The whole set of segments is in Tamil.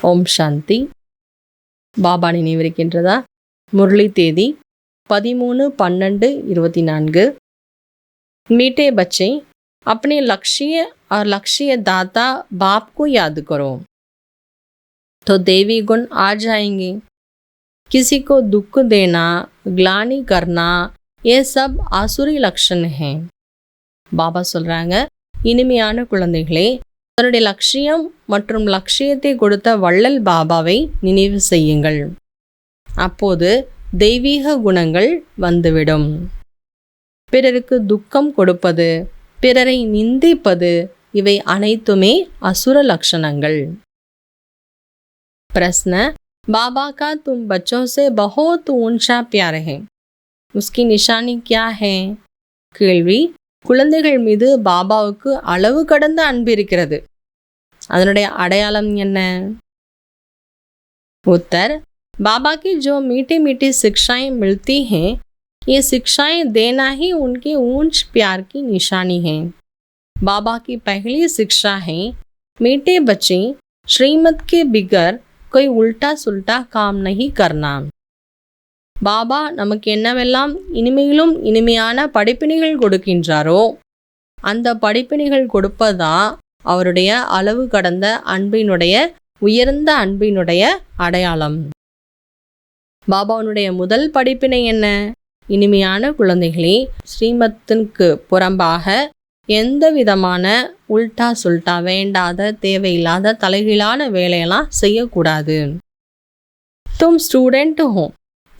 ஓம் சாந்தி. பாபா நினைவிருக்கின்றதா? முரளி தேதி 13/12/24। मीठे बच्चे, अपने लक्ष्य और लक्ष्य दाता बाप को याद करो तो देवी गुण आ जाएंगे। किसी को दुख देना, ग्लानि करना, ये सब आसुरी लक्षण हैं। பாபா சொல்றாங்க, இனிமையான குழந்தைகளே, தன்னுடைய லட்சியம் மற்றும் லட்சியத்தை கொடுத்த வள்ளல் பாபாவை நினைவு செய்யுங்கள். அப்போது தெய்வீக குணங்கள் வந்துவிடும். பிறருக்கு துக்கம் கொடுப்பது, பிறரை நிந்திப்பது, இவை அனைத்துமே அசுர லட்சணங்கள். प्रश्न, बाबा का तुम बच्चों से बहुत ऊंचा प्यार है, उसकी निशानी क्या है? கேள்வி, குழந்தைகள் மீது பாபாவுக்கு அளவு கடந்த அன்பு இருக்கிறது, அதனுடைய அடையாளம் என்ன? उत्तर, बाबा की जो मीठी मीठी शिक्षाएं मिलती हैं, ये शिक्षाएं देना ही उनके ऊंच प्यार की निशानी है। बाबा की पहली शिक्षा है, मीठे बच्चे, श्रीमत के बिगर कोई उल्टा सुल्टा काम नहीं करना। பாபா நமக்கு என்னவெல்லாம் இனிமையிலும் இனிமையான படிப்பினைகள் கொடுக்கின்றாரோ, அந்த படிப்பினைகள் கொடுப்பதா அவருடைய அளவு கடந்த அன்பினுடைய, உயர்ந்த அன்பினுடைய அடையாளம். பாபாவுடைய முதல் படிப்பினை என்ன? இனிமையான குழந்தைகளே, ஸ்ரீமத்திற்கு புறம்பாக எந்த விதமான உல்டா சுல்டா, வேண்டாத தேவையில்லாத தலைகீழான வேலையெல்லாம் செய்யக்கூடாது. तुम स्टूडेंट हो,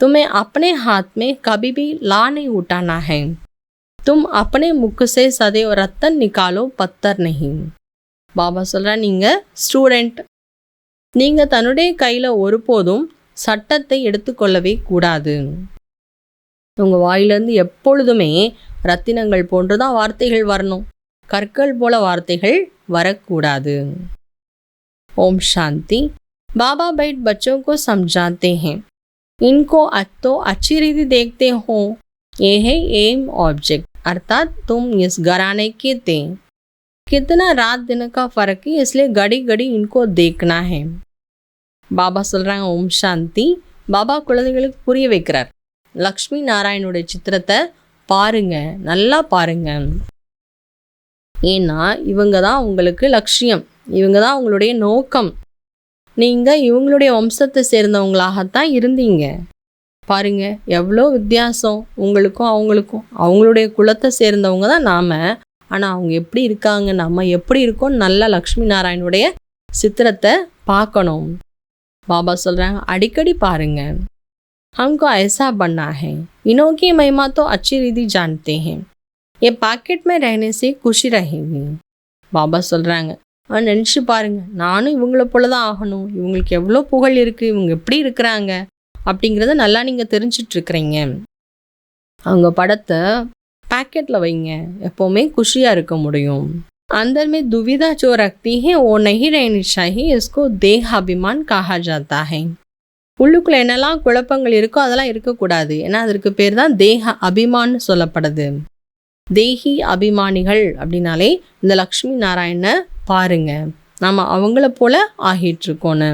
तुम्हें अपने हाथ में कभी भी ला नहीं उठाना है। तुम अपने मुख से सदैव रत्न निकालो, पत्थर नहीं। பாபா சொல்ற, நீங்க ஸ்டூடெண்ட், நீங்க தன்னுடைய கையில ஒருபோதும் சட்டத்தை எடுத்துக்கொள்ளவே கூடாது. உங்க வாயிலிருந்து எப்பொழுதுமே ரத்தினங்கள் போன்றுதான் வார்த்தைகள் வரணும், கற்கள் போல வார்த்தைகள் வரக்கூடாது. ஓம் சாந்தி. बाबा बैठ बच्चों को समझाते हैं, इनको तो अच्छी रीति देखते हो, ये है एम ऑब्जेक्ट, अर्थात तुम इस घराने के थे। कितना रात दिन का फर्क है, इसलिए घड़ी घड़ी इनको देखना है। பாபா சொல்றாங்க, ஓம் சாந்தி. பாபா குழந்தைகளுக்கு புரிய வைக்கிறார், லக்ஷ்மி நாராயணுடைய சித்திரத்தை பாருங்க, நல்லா பாருங்க. ஏன்னா இவங்க தான் உங்களுக்கு லட்சியம், இவங்க தான் உங்களுடைய நோக்கம். நீங்கள் இவங்களுடைய வம்சத்தை சேர்ந்தவங்களாகத்தான் இருந்தீங்க. பாருங்க எவ்வளோ வித்தியாசம் உங்களுக்கும் அவங்களுக்கும். அவங்களுடைய குலத்தை சேர்ந்தவங்க தான் நாம், ஆனால் அவங்க எப்படி இருக்காங்க, நம்ம எப்படி இருக்கோம், நல்லா லக்ஷ்மி நாராயணுடைய சித்திரத்தை பார்க்கணும். பாபா சொல்கிறாங்க, அடிக்கடி பாருங்க. हमको ऐसा बनना है, इनों की महिमा तो अच्छी रीति जानते हैं, ये पैकेट में रहने से खुशी रहेगी। பாபா சொல்கிறாங்க, நினச்சி பாருங்க, நானும் இவங்கள போல தான் ஆகணும், இவங்களுக்கு எவ்வளோ புகழ் இருக்குது, இவங்க எப்படி இருக்கிறாங்க அப்படிங்கிறத நல்லா நீங்கள் தெரிஞ்சிட்ருக்கிறீங்க. அவங்க படத்தை पैकेட்டில் வைங்க, எப்போவுமே குஷியாக இருக்க முடியும். अंदर में दुविधा जो रखती है वो नहीं रहनी चाहिए, इसको देह अभिमान कहा जाता है। உள்ளுக்குள்ள என்னெல்லாம் குழப்பங்கள் இருக்கோ அதெல்லாம் இருக்கக்கூடாது, ஏன்னா அதற்கு பேர் தான் தேக அபிமான்னு சொல்லப்படுது. தேகி அபிமானிகள் அப்படின்னாலே இந்த லக்ஷ்மி நாராயண பாருங்க, நாம் அவங்கள போல ஆகிட்டுருக்கோன்னு.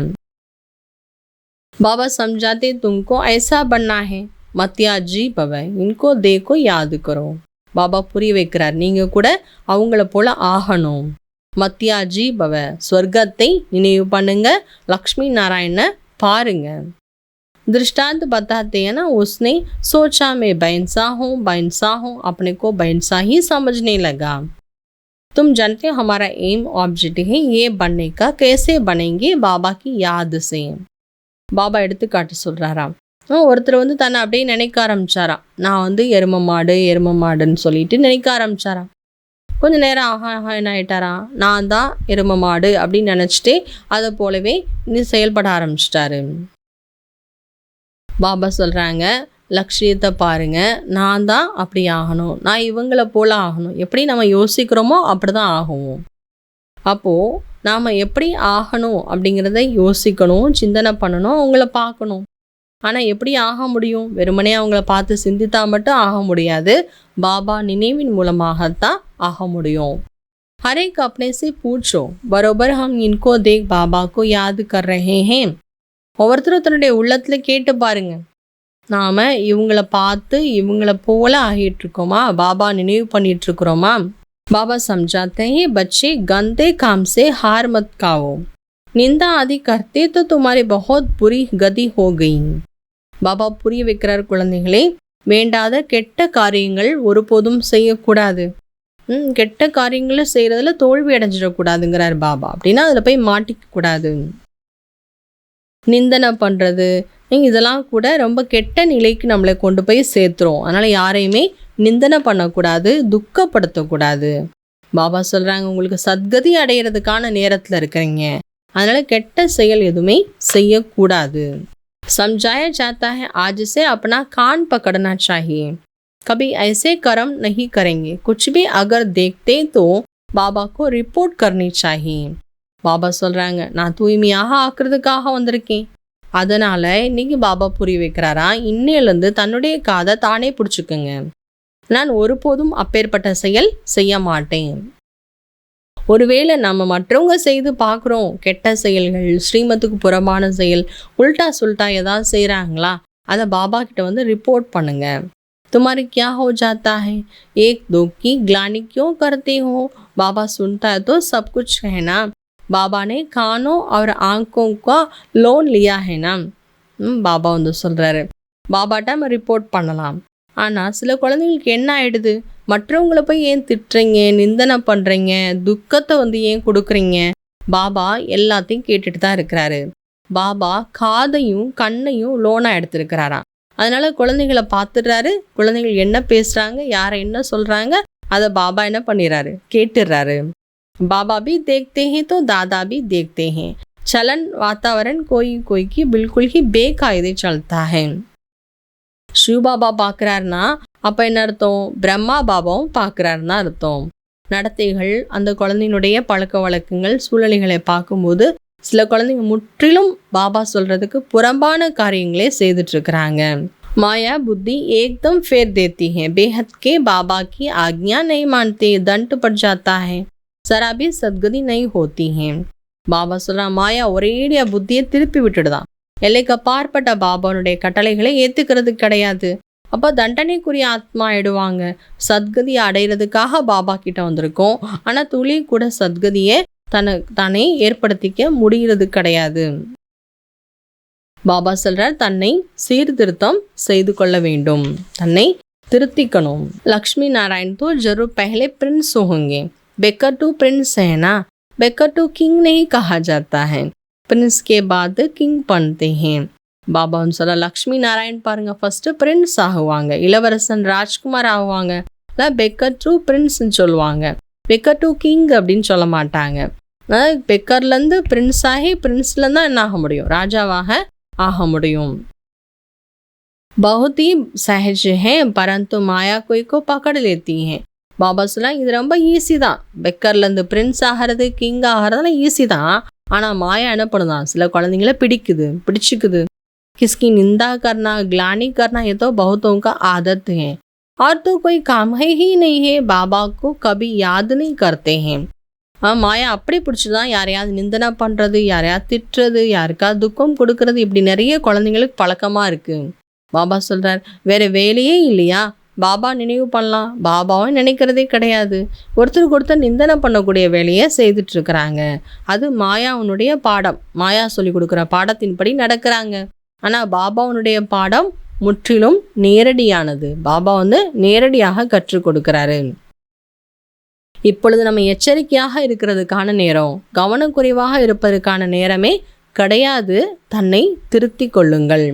பாபா சம்ஜாத்தே, तुमको ऐसा बनना है, மத்தியாஜி பவ, இன்கோ தேக்கோ யாது கரோ. பாபா புரிய வைக்கிறார், நீங்கள் கூட அவங்கள போல ஆகணும். மத்தியாஜி பவ, ஸ்வர்க்கத்தை நினைவு பண்ணுங்க, லக்ஷ்மி நாராயண பாருங்க. दृष्टांत बताते हैं ना, उसने सोचा मैं बैंसा हूँ, अपने को बैंसा ही समझने लगा। तुम जानते हो हमारा एम ऑब्जेक्ट है, ये बनने का, कैसे बनेंगे? बाबा की याद से। பாபா எடுத்துக்காட்டு சொல்கிறாராம், ஒருத்தர் வந்து தன்னை அப்படியே நினைக்க ஆரம்பிச்சாராம், நான் வந்து எரும மாடுன்னு சொல்லிட்டு நினைக்க ஆரம்பிச்சாராம். கொஞ்சம் நேரம் ஆக என்ன ஆயிட்டாராம், நான் தான் எரும மாடு அப்படின்னு நினச்சிட்டு அதை போலவே செயல்பட ஆரம்பிச்சிட்டாரு. பாபா சொல்கிறாங்க, லட்சியத்தை பாருங்க, நான் தான் அப்படி ஆகணும், நான் இவங்கள போல ஆகணும். எப்படி நம்ம யோசிக்கிறோமோ அப்படி தான் ஆகுவோம். அப்போது நாம் எப்படி ஆகணும் அப்படிங்கிறத யோசிக்கணும், சிந்தனை பண்ணணும், அவங்கள பார்க்கணும். ஆனால் எப்படி ஆக முடியும்? வெறுமனே அவங்கள பார்த்து சிந்தித்தா மட்டும் ஆக முடியாது, பாபா நினைவின் மூலமாகத்தான் ஆக முடியும். हर एक अपने से पूछो, बरोबर हम इनको देख बाबा को याद कर रहे हैं. ஒவ்வொருத்தரும் தன்னுடைய உள்ளத்துல கேட்டு பாருங்க, நாம இவங்கள பார்த்து இவங்கள போல ஆகிட்டு இருக்கோமா, பாபா நினைவு பண்ணிட்டு இருக்கிறோமா. बाबा समझाते हैं, बच्चे गंदे काम से हार मत खाओ, निंदा आदि करते तो तुम्हारी बहुत बुरी गति हो गई. பாபா புரிய வைக்கிறார், குழந்தைகளே, வேண்டாத கெட்ட காரியங்கள் ஒருபோதும் செய்யக்கூடாது. கெட்ட காரியங்களை செய்யறதுல தோல்வி அடைஞ்சிடக்கூடாதுங்கிறார் பாபா. அப்படின்னா அதில் போய் மாட்டிக்க கூடாது. நிந்தனை பண்றது இதெல்லாம் கூட ரொம்ப கெட்ட நிலைக்கு நம்மளை கொண்டு போய் சேர்த்துரும். அதனால யாரையுமே நிந்தனை பண்ணக்கூடாது, துக்கப்படுத்தக்கூடாது. பாபா சொல்றாங்க, உங்களுக்கு சத்கதி அடையிறதுக்கான நேரத்துல இருக்கிறீங்க, அதனால கெட்ட செயல் எதுவுமே செய்யக்கூடாது. समझाया जाता है, आज से अपना कान पकड़ना चाहिए, कभी ऐसे कर्म नहीं करेंगे, कुछ भी अगर देखते तो बाबा को रिपोर्ट करनी चाहिए. பாபா சொல்றாங்க, நான் தூய்மையாக ஆக்குறதுக்காக வந்திருக்கேன். அதனால இன்னைக்கு பாபா புரிய வைக்கிறாரா, இன்னையிலேருந்து தன்னுடைய காதை தானே பிடிச்சுக்குங்க, நான் ஒருபோதும் அப்பேற்பட்ட செயல் செய்ய மாட்டேன். ஒருவேளை நம்ம மற்றவங்க செய்து பார்க்குறோம் கெட்ட செயல்கள், ஸ்ரீமத்துக்கு புறமான செயல், உல்டா சுல்டா ஏதாவது செய்கிறாங்களா, அதை பாபா கிட்ட வந்து ரிப்போர்ட் பண்ணுங்க. तुम्हारी क्या हो जाता है, एक दो की ग्लानि क्यों करते हो, बाबा सुनता है तो सब कुछ है ना, बाबा ने कानों और आंखों का लोन लिया है ना. பாபா வந்து சொல்கிறாரு, பாபாட்ட நம்ம ரிப்போர்ட் பண்ணலாம். ஆனால் சில குழந்தைங்களுக்கு என்ன ஆயிடுது, மற்றவங்கள போய் ஏன் திட்டுறீங்க, நிந்தனை பண்ணுறீங்க, துக்கத்தை வந்து ஏன் கொடுக்குறீங்க. பாபா எல்லாத்தையும் கேட்டுட்டு தான் இருக்கிறாரு. பாபா காதையும் கண்ணையும் லோனாக எடுத்திருக்கிறாராம். அதனால குழந்தைகளை பார்த்துடுறாரு, குழந்தைகள் என்ன பேசுகிறாங்க, யாரை என்ன சொல்கிறாங்க, அதை பாபா என்ன பண்ணிடுறாரு, கேட்டுடுறாரு. பாபா भी देखते हैं तो दादा भी देखते हैं, चलन वातावरण कोई कोई की बिल्कुल ही बेकायदे चलता है. சிவபாபா பார்க்குறாருன்னா அப்போ என்ன அர்த்தம், பிரம்மா பாபாவும் பார்க்குறாருன்னா அர்த்தம். நடத்தைகள், அந்த குழந்தையினுடைய பழக்க வழக்கங்கள், சூழ்நிலைகளை பார்க்கும்போது சில குழந்தைங்க முற்றிலும் பாபா சொல்றதுக்கு புறம்பான காரியங்களே செய்துட்டு இருக்கிறாங்க. மாயா புத்தி ஏக்தம் फेर देती है, बेहद के बाबा की आज्ञा नहीं मानते, दंड पड़ जाता है, जरा भी सदगति नहीं होती है. பாபா சொல்றா, மாயா ஒரேடியா புத்தியை திருப்பி விட்டுடுதான், எல்லைக்கு அப்பாற்பட்ட பாபாவுடைய கட்டளைகளை ஏத்துக்கிறது கிடையாது. அப்போ தண்டனைக்குரிய ஆத்மா ஆயிடுவாங்க. சத்கதி அடைகிறதுக்காக பாபா கிட்ட வந்திருக்கோம், ஆனால் துளி கூட சத்கதியை தானே ஏற்படுத்திக்க முடிகிறது கிடையாது. பாபா சொல்றார், தன்னை சீர்திருத்தம் செய்து கொள்ள வேண்டும், தன்னை திருத்திக்கணும். லக்ஷ்மி நாராயண் तो जरूर पहले प्रिंस होंगे, बेकर टू प्रिंस है ना, बेकर टू किंग नहीं कहा जाता है, प्रिंस के बाद किंग बनते हैं. பாபான்னு சொல்ல, லக்ஷ்மி நாராயண் பாருங்க, ஃபர்ஸ்ட் பிரின்ஸ் ஆகுவாங்க, இளவரசன் ராஜ்குமார் ஆகுவாங்க, இல்லை பெக்கர் டு பிரின்ஸ்ன்னு சொல்லுவாங்க, பெக்கர் டு கிங் அப்படின்னு சொல்ல மாட்டாங்க. அதாவது பெக்கர்லேருந்து பிரின்ஸ் ஆகி பிரின்ஸ்லேருந்து தான் என்ன ஆக முடியும், ராஜாவாக ஆக முடியும். बहुत ही सहज है परंतु माया कोई को पकड़ लेती है. பாபா சொல்ல, இது ரொம்ப ஈஸி தான், பெக்கர்லேருந்து பிரின்ஸ் ஆகிறது, கிங் ஆகிறதுலாம் ஈஸி தான். ஆனால் மாயா என்ன பண்ணுதான், சில குழந்தைங்கள பிடிச்சிக்குது. किसकी निंदा करना, ग्लानि करना, ये तो बहुतों का आदत है, और तो कोई काम है ही नहीं है, बाबा को कभी याद नहीं करते हैं. மாயா அப்படி பிடிச்சிதான் யாரையாவது நிந்தனை பண்ணுறது, யாரையாவது திட்டுறது, யாருக்காவது துக்கம் கொடுக்கறது, இப்படி நிறைய குழந்தைங்களுக்கு பழக்கமாக இருக்குது. பாபா சொல்கிறார், வேறு வேலையே இல்லையா, பாபா நினைவு பண்ணலாம், பாபாவும் நினைக்கிறதே கிடையாது, ஒருத்தருக்கு ஒருத்தர் நிந்தனை பண்ணக்கூடிய வேலையை செய்துட்ருக்குறாங்க. அது மாயாவுனுடைய பாடம், மாயா சொல்லி கொடுக்குற பாடத்தின்படி நடக்கிறாங்க. ஆனால் பாபாவுனுடைய பாடம் முற்றிலும் நேரடியானது, பாபா வந்து நேரடியாக கற்றுக் கொடுக்கிறாரு. இப்பொழுது நம்ம எச்சரிக்கையாக இருக்கிறதுக்கான நேரம், கவனக்குறைவாக இருப்பதற்கான நேரமே கிடையாது. தன்னை திருத்தி கொள்ளுங்கள்.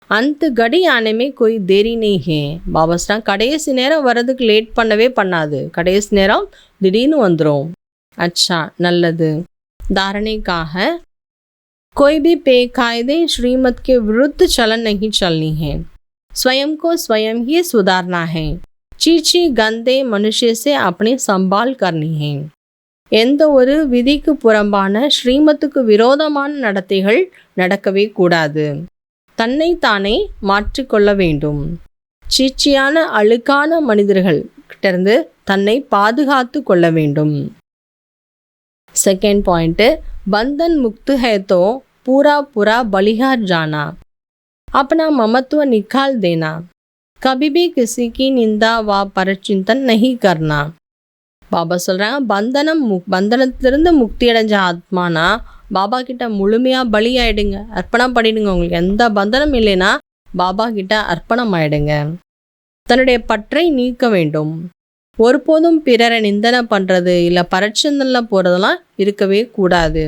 அந்த கடி ஆனமே கோய் தேரி நெய் ஹே. பாபா சொன்னா, கடைசி நேரம் வர்றதுக்கு லேட் பண்ணவே பண்ணாது, கடைசி நேரம் திடீர்னு வந்துடும். அச்சா, நல்லது. தாரணைக்காக, कोई भी बेकायदे श्रीमत के विरुद्ध चलन नहीं चलनी है, स्वयं को स्वयं ही सुधारना है, चीची गंदे मनुष्य से अपनी संभाल करनी है. எந்த ஒரு விதிக்கு புறம்பான ஸ்ரீமத்துக்கு விரோதமான நடத்தைகள் நடக்கவே கூடாது. தன்னை தானே மாற்றிக்கொள்ள வேண்டும். சீச்சியான அழுக்கான மனிதர்கள் கிட்ட இருந்து தன்னை பாதுகாத்து கொள்ள வேண்டும். सेकेंड पॉइंट, बंधन मुक्त है तो पूरा पूरा बलिहार जाना, अपना ममत्व निकाल देना, कभी भी किसी की निंदा व परचिंतन नहीं करना. பாபா சொல்கிறாங்க, பந்தனத்திலிருந்து முக்தி அடைஞ்ச ஆத்மானா பாபா கிட்ட முழுமையாக பலி ஆயிடுங்க, அர்ப்பணம் பண்ணிடுங்க. உங்களுக்கு எந்த பந்தனம் இல்லைன்னா பாபா கிட்ட அர்ப்பணம் ஆயிடுங்க. தன்னுடைய பற்றை நீக்க வேண்டும். ஒருபோதும் பிறரை நிந்தனை பண்ணுறது இல்லை பரட்சந்தனில் போகிறதெல்லாம் இருக்கவே கூடாது.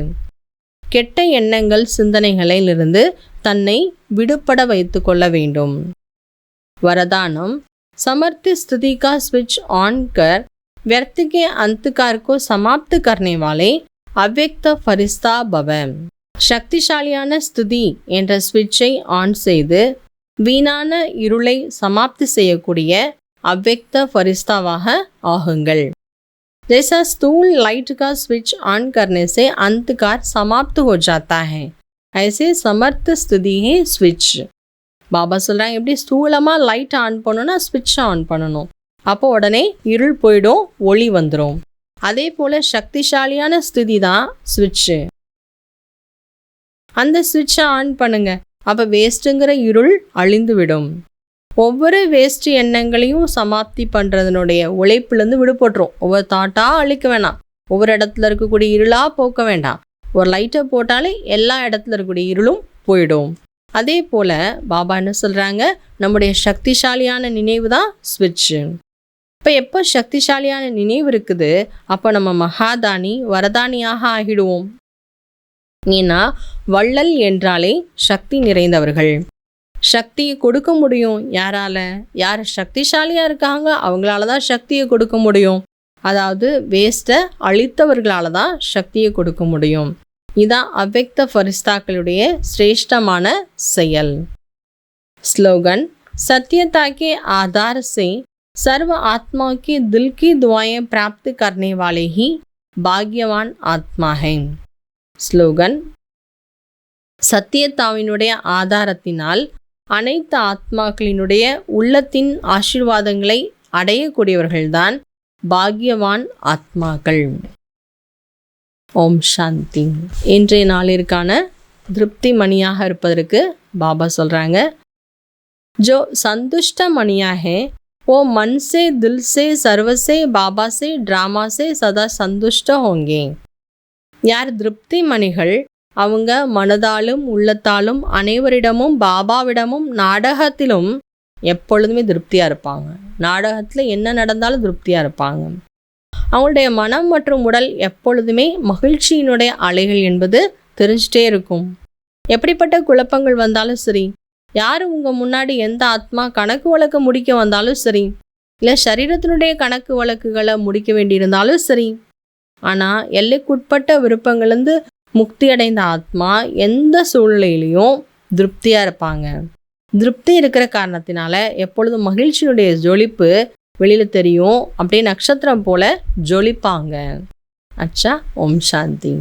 கெட்ட எண்ணங்கள் சிந்தனைகளிலிருந்து தன்னை விடுபட வைத்து கொள்ள வேண்டும். वरदानम, समर्थ स्थिति का स्विच ऑन कर व्यर्थ के अंधकार को समाप्त करने वाले अव्यक्त फरिश्ता भव. சக்திசாலியான ஸ்துதி என்ற ஸ்விட்சை ஆன் செய்து வீணான இருளை சமாப்தி செய்யக்கூடிய அவ்வக்த फरिश्ताவாக ஆகுங்கள். जैसा स्थूल लाइट का स्विच ऑन करने से अंधकार समाप्त हो जाता है, ऐसे समर्थ स्थिति है स्विच. பாபா சொல்கிறாங்க, எப்படி ஸ்தூலமாக லைட் ஆன் பண்ணணும்னா ஸ்விட்ச் ஆன் பண்ணணும், அப்போ உடனே இருள் போயிடும், ஒளி வந்துடும். அதே போல் சக்திசாலியான ஸ்திதி தான் ஸ்விட்சு. அந்த ஸ்விட்சை ஆன் பண்ணுங்க, அப்போ வேஸ்ட்டுங்கிற இருள் அழிந்து விடும். ஒவ்வொரு வேஸ்ட் எண்ணங்களையும் சமாப்தி பண்ணுறதுனுடைய உழைப்புலேருந்து விடுபட்டுரும். ஒவ்வொரு தாட்டாக அழிக்க வேணாம், ஒவ்வொரு இடத்துல இருக்கக்கூடிய இருளாக போக்க வேண்டாம். ஒரு லைட்டை போட்டாலே எல்லா இடத்துல இருக்கக்கூடிய இருளும் போயிடும். அதே போல் பாபா என்ன சொல்கிறாங்க, நம்முடைய சக்திசாலியான நினைவு தான் ஸ்விட்சு. இப்போ எப்போ சக்திசாலியான நினைவு இருக்குது, அப்போ நம்ம மகாதானி வரதானியாக ஆகிடுவோம். ஏன்னா வள்ளல் என்றாலே சக்தி நிறைந்தவர்கள். சக்தியை கொடுக்க முடியும் யாரால? யார் சக்திசாலியாக இருக்காங்க அவங்களால தான் சக்தியை கொடுக்க முடியும். அதாவது வேஸ்ட்டை அழித்தவர்களால தான் சக்தியை கொடுக்க முடியும். இதான் அவ்வக்த ஃபரிஸ்தாக்களுடைய சிரேஷ்டமான செயல். ஸ்லோகन, सत्यता के आधार से सर्व आत्माओं के दिल की दुआएं प्राप्त करने वाले ही भाग्यवान आत्मा हैं. ஸ்லோகன், சத்தியத்தாவினுடைய ஆதாரத்தினால் அனைத்து ஆத்மாக்களினுடைய உள்ளத்தின் ஆசீர்வாதங்களை அடையக்கூடியவர்கள்தான் பாக்யவான் ஆத்மாக்கள். ஓம் சாந்தி. இன்றைய நாளிற்கான திருப்தி மணியாக இருப்பதற்கு பாபா சொல்கிறாங்க, जो संतुष्ट मनिया है वो मन से दिल से सर्व से बाबा से ड्रामा से सदा संतुष्ट होंगे. யார் திருப்தி மணிகள் அவங்க மனதாலும் உள்ளத்தாலும் அனைவரிடமும் பாபாவிடமும் நாடகத்திலும் எப்பொழுதுமே திருப்தியாக இருப்பாங்க. நாடகத்தில் என்ன நடந்தாலும் திருப்தியாக இருப்பாங்க. அவங்களுடைய மனம் மற்றும் உடல் எப்பொழுதுமே மகிழ்ச்சியினுடைய அலைகள் என்பது தெரிஞ்சிட்டே இருக்கும். எப்படிப்பட்ட குழப்பங்கள் வந்தாலும் சரி, யார் உங்கள் முன்னாடி எந்த ஆத்மா கணக்கு வழக்கு முடிக்க வந்தாலும் சரி, இல்லை சரீரத்தினுடைய கணக்கு வழக்குகளை முடிக்க வேண்டியிருந்தாலும் சரி, ஆனால் எல்லைக்குட்பட்ட விருப்பங்கள்லேருந்து முக்தி அடைந்த ஆத்மா எந்த சூழ்நிலையிலையும் திருப்தியாக இருப்பாங்க. திருப்தி இருக்கிற காரணத்தினால எப்பொழுதும் மகிழ்ச்சியினுடைய ஜொலிப்பு வெளியில் தெரியும். அப்படியே நட்சத்திரம் போல ஜொலிப்பாங்க. அச்சா. ஓம் சாந்தி.